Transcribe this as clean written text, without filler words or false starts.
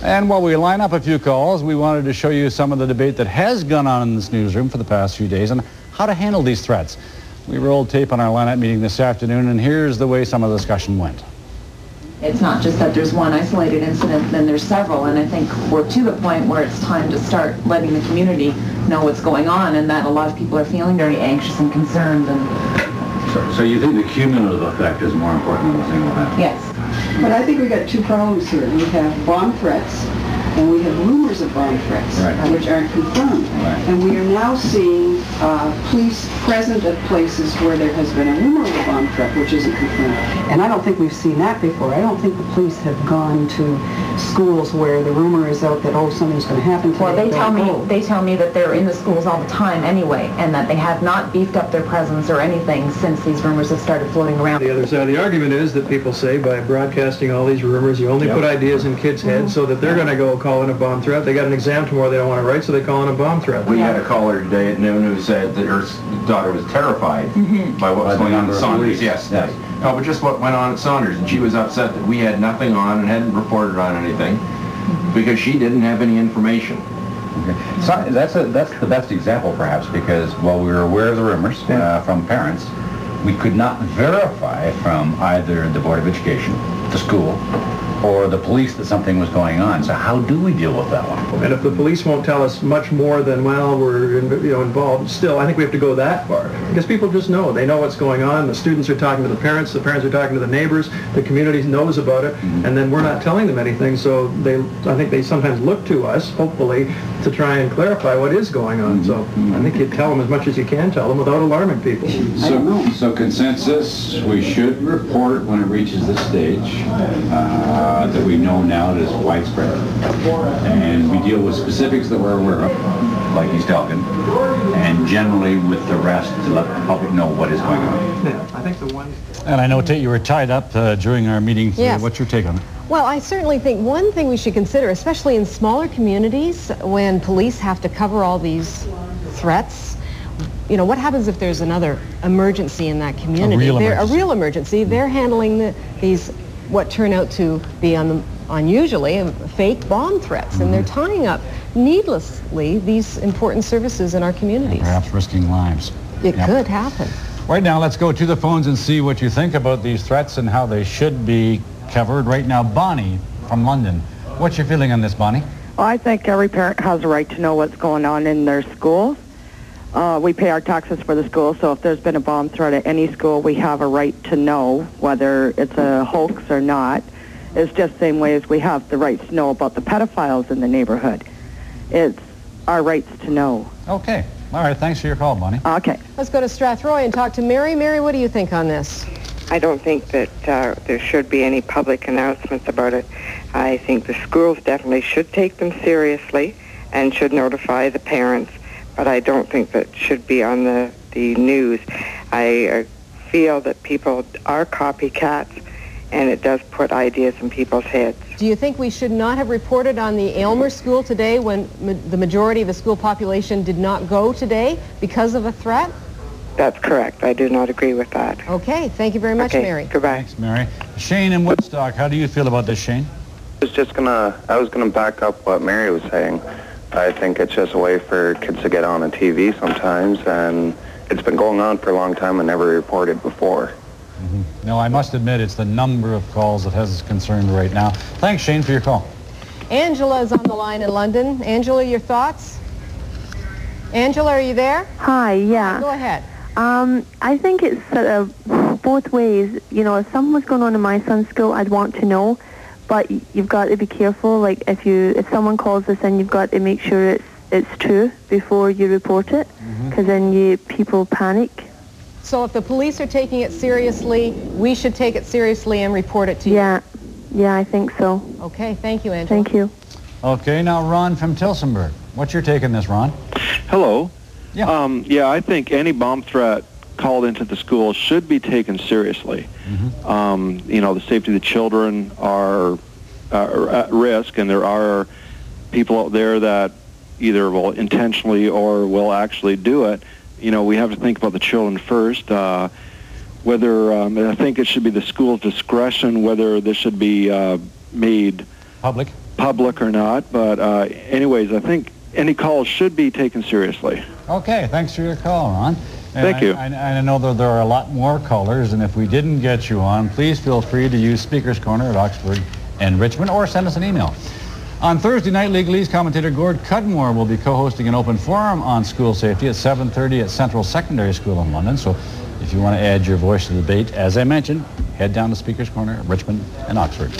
And while we line up a few calls, we wanted to show you some of the debate that has gone on in this newsroom for the past few days on how to handle these threats. We rolled tape on our line-up meeting this afternoon, and here's the way some of the discussion went. It's not just that there's one isolated incident, then there's several, and I think we're to the point where it's time to start letting the community know what's going on, and that a lot of people are feeling very anxious and concerned. And so you think the cumulative effect is more important than the single event? Yes. But I think we've got two problems here. We have bomb threats, and we have rumors of bomb threats, which aren't confirmed. And we are now seeing police present at places where there has been a rumor of a bomb threat, which isn't confirmed. And I don't think we've seen that before. I don't think the police have gone to schools where the rumor is out that, oh, something's going to happen today. Well, they tell me that they're in the schools all the time anyway, and that they have not beefed up their presence or anything since these rumors have started floating around. The other side of the argument is that people say by broadcasting all these rumors, you only put ideas in kids' heads so that they're going to go call in a bomb threat. They got an exam tomorrow they don't want to write, so they call in a bomb threat. We had a caller today at noon who said that her daughter was terrified by what was going on at Saunders yesterday. No, but just what went on at Saunders, and she was upset that we had nothing on and hadn't reported on anything because she didn't have any information. Okay. So that's the best example, perhaps, because while we were aware of the rumors from parents, we could not verify from either the Board of Education, the school, or the police that something was going on. So how do we deal with that one? And if the police won't tell us much more than, well, we're involved, still, I think we have to go that far. Because people just know. They know what's going on. The students are talking to the parents are talking to the neighbors, the community knows about it, and then we're not telling them anything, so I think they sometimes look to us, hopefully, to try and clarify what is going on. So I think you tell them as much as you can tell them without alarming people. So consensus, we should report when it reaches this stage. That we know now that it's widespread. And we deal with specifics that we're aware of, like East Elgin, and generally with the rest to let the public know what is going on. Yeah, I think the one... And I know, Tate, you were tied up during our meeting. Yes. What's your take on it? Well, I certainly think one thing we should consider, especially in smaller communities, when police have to cover all these threats, you know, what happens if there's another emergency in that community? A real emergency. They're handling these what turn out to be unusually fake bomb threats, and they're tying up needlessly these important services in our communities. And perhaps risking lives. It could happen. Right now, let's go to the phones and see what you think about these threats and how they should be covered. Right now, Bonnie from London. What's your feeling on this, Bonnie? Well, I think every parent has a right to know what's going on in their schools. We pay our taxes for the school, so if there's been a bomb threat at any school, we have a right to know whether it's a hoax or not. It's just the same way as we have the right to know about the pedophiles in the neighborhood. It's our rights to know. Okay. All right. Thanks for your call, Bonnie. Okay. Let's go to Strathroy and talk to Mary. Mary, what do you think on this? I don't think that there should be any public announcements about it. I think the schools definitely should take them seriously and should notify the parents. But I don't think that should be on the news. I feel that people are copycats, and it does put ideas in people's heads. Do you think we should not have reported on the Aylmer school today when the majority of the school population did not go today because of a threat? That's correct. I do not agree with that. Okay. Thank you very much, Mary. Goodbye. Thanks, Mary. Shane in Woodstock, how do you feel about this, Shane? I was gonna back up what Mary was saying. I think it's just a way for kids to get on a TV sometimes, and it's been going on for a long time and never reported before. No, I must admit it's the number of calls that has us concerned right now. Thanks, Shane, for your call. Angela is on the line in London. Angela, your thoughts? Angela, are you there? Hi, yeah. Go ahead. I think it's sort of both ways. You know, if something was going on in my son's school, I'd want to know. But you've got to be careful. Like if someone calls us in, you've got to make sure it's true before you report it, because then people panic. So if the police are taking it seriously, we should take it seriously and report it to you. Yeah, I think so. Okay, thank you, Angela. Thank you. Okay, now Ron from Tillsonburg. What's your take on this, Ron? Hello. Yeah. Yeah, I think any bomb threat called into the school should be taken seriously. You know, the safety of the children are at risk, and there are people out there that either will intentionally or will actually do it. You know, we have to think about the children first. Whether I think it should be the school's discretion whether this should be made public or not. But anyways, I think any calls should be taken seriously. Okay, thanks for your call, Ron. And Thank you. I know that there are a lot more callers, and if we didn't get you on, please feel free to use Speaker's Corner at Oxford and Richmond, or send us an email. On Thursday night, Legalese commentator Gord Cudmore will be co-hosting an open forum on school safety at 7:30 at Central Secondary School in London. So if you want to add your voice to the debate, as I mentioned, head down to Speaker's Corner, Richmond and Oxford.